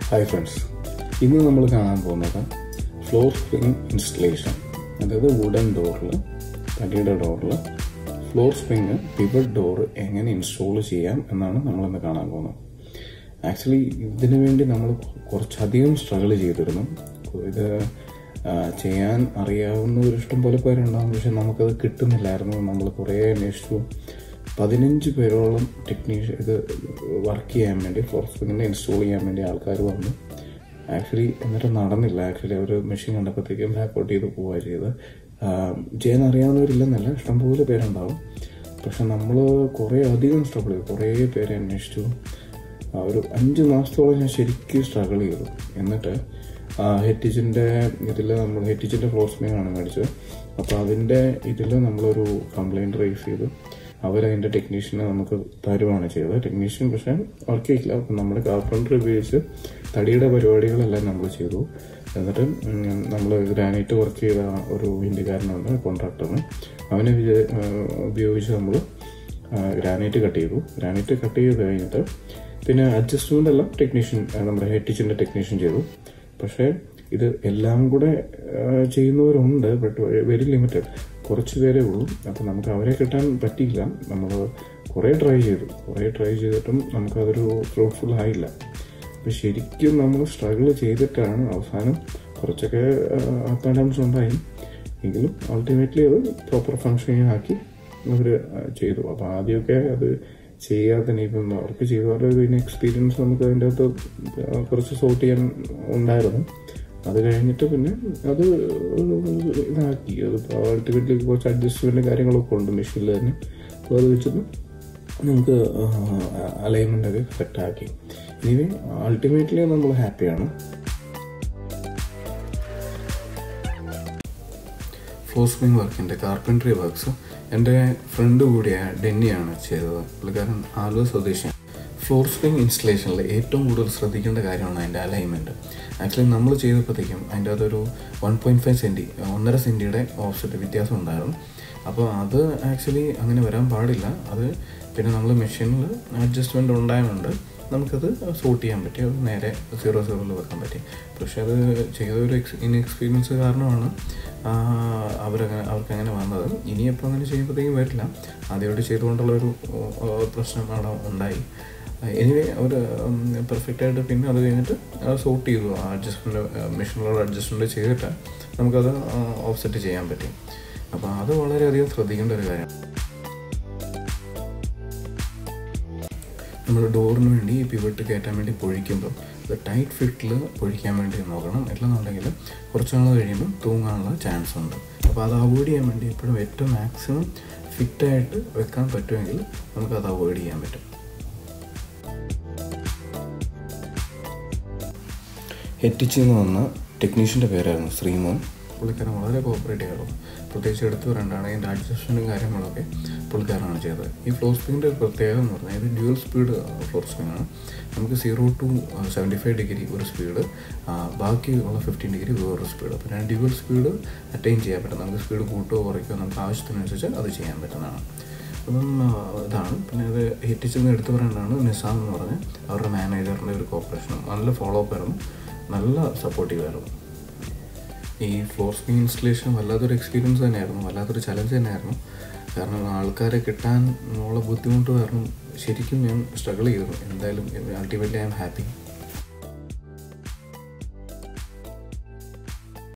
Hi friends, ഇന്ന് നമ്മൾ കാണാൻ പോകുന്നത് ഫ്ലോർ സ്പ്രിംഗ് ഇൻസ്റ്റലേഷൻ. അതായത് വുഡൻ ഡോറിൽ, തടിയുടെ ഡോറിൽ ഫ്ലോർ സ്പ്രിംഗ് പിവറ്റ് ഡോർ എങ്ങനെ ഇൻസ്റ്റാൾ ചെയ്യാം എന്നാണ് നമ്മളിന്ന് കാണാൻ പോകുന്നത്. ആക്ച്വലി ഇതിനു വേണ്ടി നമ്മൾ കുറച്ചധികം സ്ട്രഗിൾ ചെയ്തിരുന്നു. ഇത് ചെയ്യാൻ അറിയാവുന്ന ഒരു ഇഷ്ടം പോലെ പേരുണ്ടാകും, പക്ഷെ നമുക്കത് കിട്ടുന്നില്ലായിരുന്നു. നമ്മൾ കുറേ അന്വേഷിച്ചു. 15 പേരോളം ഇത് വർക്ക് ചെയ്യാൻ വേണ്ടി, ഫ്ലോർ സ്പ്രിങ്ങിനെ ഇൻസ്റ്റാൾ ചെയ്യാൻ വേണ്ടി ആൾക്കാർ വന്നു. ആക്ച്വലി എന്നിട്ട് നടന്നില്ല. ആക്ച്വലി ഒരു മെഷീൻ കണ്ടപ്പോഴത്തേക്കും ബാക്കൗട്ട് ചെയ്ത് പോവുക ചെയ്ത്. ചെയ്യാൻ അറിയാവുന്നവരില്ലെന്നല്ല, ഇഷ്ടംപോലെ പേരുണ്ടാവും. പക്ഷെ നമ്മൾ കുറേ അധികം സ്ട്രഗിൾ ചെയ്തു, കുറേ പേരെ അന്വേഷിച്ചു. ഒരു 5 മാസത്തോളം ഞാൻ ശരിക്കും സ്ട്രഗിൾ ചെയ്തു. എന്നിട്ട് ഹെറ്റിച്ചിൻ്റെ ഹെറ്റിച്ചിൻ്റെ ഫ്ലോർ സ്പ്രിംഗ് ആണ് മേടിച്ചത്. അപ്പോൾ അതിൻ്റെ ഇതിൽ നമ്മളൊരു കംപ്ലയിൻറ്റ് റേസ് ചെയ്തു. അവരതിൻ്റെ ടെക്നീഷ്യനെ നമുക്ക് തരുവാണ് ചെയ്തത്. ടെക്നീഷ്യൻ പക്ഷേ വർക്ക് ചെയ്യില്ല. അപ്പം നമ്മുടെ കാർപ്പൻറ്റർ ഉപയോഗിച്ച് തടിയുടെ പരിപാടികളെല്ലാം നമ്മൾ ചെയ്തു. എന്നിട്ട് നമ്മൾ ഗ്രാനൈറ്റ് വർക്ക് ചെയ്ത ഒരു ഹിന്ദിക്കാരനുണ്ട്, കോൺട്രാക്ടറിന്. അവനെ ഉപയോഗിച്ച് നമ്മൾ ഗ്രാനൈറ്റ് കട്ട് ചെയ്തു. ഗ്രാനൈറ്റ് കട്ട് ചെയ്ത് കഴിഞ്ഞിട്ട് പിന്നെ അഡ്ജസ്റ്റ്മെൻ്റ് എല്ലാം നമ്മുടെ ഹെറ്റിച്ചിൻ്റെ ടെക്നീഷ്യൻ ചെയ്തു. പക്ഷേ ഇത് എല്ലാം കൂടെ ചെയ്യുന്നവരുണ്ട്, ബട്ട് വെരി ലിമിറ്റഡ്, കുറച്ച് പേരേ ഉള്ളൂ. അപ്പോൾ നമുക്ക് അവരെ കിട്ടാൻ പറ്റിയില്ല. നമ്മൾ കുറേ ട്രൈ ചെയ്തിട്ടും നമുക്കതൊരു ഫ്രൂട്ട്ഫുൾ ആയില്ല. അപ്പോൾ ശരിക്കും നമ്മൾ സ്ട്രഗിൾ ചെയ്തിട്ടാണ് അവസാനം കുറച്ചൊക്കെ അപ്പ് ആൻഡ് ഡൗൺസ് ഉണ്ടായി. എങ്കിലും അൾട്ടിമേറ്റ്ലി അത് പ്രോപ്പർ ഫങ്ഷനിങ് ആക്കി അവർ ചെയ്തു. അപ്പോൾ ആദ്യമൊക്കെ അത് ചെയ്യാതെ തന്നെ ഇപ്പം അവർക്ക് ചെയ്തവരുടെ പിന്നെ എക്സ്പീരിയൻസ് നമുക്ക് അതിൻ്റെ അകത്ത് കുറച്ച് സോർട്ട് ചെയ്യാൻ ഉണ്ടായിരുന്നു. അത് കഴിഞ്ഞിട്ട് പിന്നെ അത് ഇതാക്കി. അത് അൾട്ടിമേറ്റ്ലി കുറച്ച് അഡ്ജസ്റ്റ്മെൻറ്റ് കാര്യങ്ങളൊക്കെ ഉണ്ട് മെഷീനിൽ തന്നെ. അപ്പോൾ അത് വെച്ചിട്ട് നമുക്ക് അലൈൻമെൻ്റൊക്കെ സെറ്റാക്കി. ഇനി അൾട്ടിമേറ്റ്ലി നമ്മൾ ഹാപ്പിയാണ്. ഫ്ലോർ സ്പ്രിംഗ് വർക്കിൻ്റെ കാർപ്പൻട്രി വർക്ക്സ് എൻ്റെ ഫ്രണ്ട് കൂടിയായ ഡെന്നിയാണ് ചെയ്തത്. പുള്ളിക്കാരൻ ആലുവ സ്വദേശിയാണ്. ഫ്ലോർ സ്പ്രിംഗ് ഇൻസ്റ്റലേഷനിൽ ഏറ്റവും കൂടുതൽ ശ്രദ്ധിക്കേണ്ട കാര്യമാണ് അതിൻ്റെ അലൈൻമെൻറ്റ്. ആക്ച്വലി നമ്മൾ ചെയ്തപ്പോഴത്തേക്കും അതിൻ്റെ അതൊരു 1.5 സെൻറ്റി, 1.5 സെൻറ്റിയുടെ ഓഫ്സെറ്റ് വ്യത്യാസം ഉണ്ടായിരുന്നു. അപ്പോൾ അത് ആക്ച്വലി അങ്ങനെ വരാൻ പാടില്ല. അത് പിന്നെ നമ്മൾ മെഷീനിൽ അഡ്ജസ്റ്റ്മെൻറ്റ് ഉണ്ടായതുകൊണ്ട് നമുക്കത് സോർട്ട് ചെയ്യാൻ പറ്റി. അത് നേരെ 0 വെക്കാൻ പറ്റി. പക്ഷെ അത് ചെയ്തൊരു ഇൻഎക്സ്പീരിയൻസ് കാരണമാണ് അവർക്കങ്ങനെ വന്നത്. ഇനിയിപ്പോൾ അങ്ങനെ ചെയ്യുമ്പോഴത്തേക്കും വരില്ല. ആദ്യമായിട്ട് ചെയ്തുകൊണ്ടുള്ളൊരു പ്രശ്നം അവിടെ ഉണ്ടായി. എനിവേ അവർ പെർഫെക്റ്റായിട്ട് പിന്നെ അത് കഴിഞ്ഞിട്ട് സോർട്ട് ചെയ്തു. അഡ്ജസ്റ്റ്മെൻറ്റ് മെഷീനിലുള്ള അഡ്ജസ്റ്റ്മെൻറ്റ് ചെയ്തിട്ട് നമുക്കത് ഓഫ്സെറ്റ് ചെയ്യാൻ പറ്റി. അപ്പോൾ അത് വളരെയധികം ശ്രദ്ധിക്കേണ്ട ഒരു കാര്യമാണ്. നമ്മൾ ഡോറിന് വേണ്ടി പിവറ്റ് കയറ്റാൻ വേണ്ടി പൊഴിക്കുമ്പോൾ അത് ടൈറ്റ് ഫിറ്റിൽ പൊഴിക്കാൻ വേണ്ടി നോക്കണം. അല്ലെന്നുണ്ടെങ്കിൽ കുറച്ച് നാൾ കഴിയുമ്പോൾ തൂങ്ങാനുള്ള ചാൻസ് ഉണ്ട്. അപ്പോൾ അത് അവോയ്ഡ് ചെയ്യാൻ വേണ്ടി എപ്പോഴും ഏറ്റവും മാക്സിമം ഫിറ്റായിട്ട് വെക്കാൻ പറ്റുമെങ്കിൽ നമുക്കത് അവോയ്ഡ് ചെയ്യാൻ പറ്റും. ഹെറ്റിച്ചിൽ നിന്ന് വന്ന ടെക്നീഷ്യൻ്റെ പേരായിരുന്നു ശ്രീമോൻ. പുള്ളിക്കാരൻ വളരെ കോപ്പറേറ്റ് ആയിരുന്നു. പ്രത്യേകിച്ച് എടുത്തു വരേണ്ടതാണ്. അതിൻ്റെ അഡ്ജസ്റ്റ്മെൻറ്റും കാര്യങ്ങളൊക്കെ പുള്ളിക്കാരനാണ് ചെയ്തത്. ഈ ഫ്ലോർ സ്പ്രിങ്ങിൻ്റെ ഒരു പ്രത്യേകത എന്ന് പറഞ്ഞാൽ ഇത് ഡ്യുവൽ സ്പീഡ് ഫ്ലോർ സ്പ്രിംഗ് ആണ്. നമുക്ക് 0 to 75 ഡിഗ്രി ഒരു സ്പീഡ്, ബാക്കിയുള്ള 15 ഡിഗ്രി വേറൊരു സ്പീഡ്. അപ്പോൾ ഞാൻ ഡ്യുവൽ സ്പീഡ് അറ്റൈൻ ചെയ്യാൻ പറ്റും. നമുക്ക് സ്പീഡ് കൂട്ടുകയോ കുറയ്ക്കുകയോ നമുക്ക് ആവശ്യത്തിനനുസരിച്ച് അത് ചെയ്യാൻ പറ്റുന്നതാണ്. അപ്പം ഇതാണ്. പിന്നെ അത് ഹെറ്റിച്ചിൽ നിന്ന് എടുത്തു പറയേണ്ടതാണ് നിസാം എന്ന് പറഞ്ഞ് അവരുടെ മാനേജറിൻ്റെ ഒരു കോപ്പറേഷനും നല്ല ഫോളോ അപ്പ് ആയിരുന്നു, നല്ല സപ്പോർട്ടീവായിരുന്നു. ഈ ഫ്ലോർ സ്പ്രിംഗ് ഇൻസ്റ്റലേഷൻ വല്ലാത്തൊരു എക്സ്പീരിയൻസ് തന്നെയായിരുന്നു, വല്ലാത്തൊരു ചലഞ്ച് തന്നെയായിരുന്നു. കാരണം ആൾക്കാരെ കിട്ടാൻ ഉള്ള ബുദ്ധിമുട്ട് കാരണം ശരിക്കും ഞാൻ സ്ട്രഗിൾ ചെയ്തു. എന്തായാലും അൾട്ടിമേറ്റ്ലി ഐ ആം ഹാപ്പി.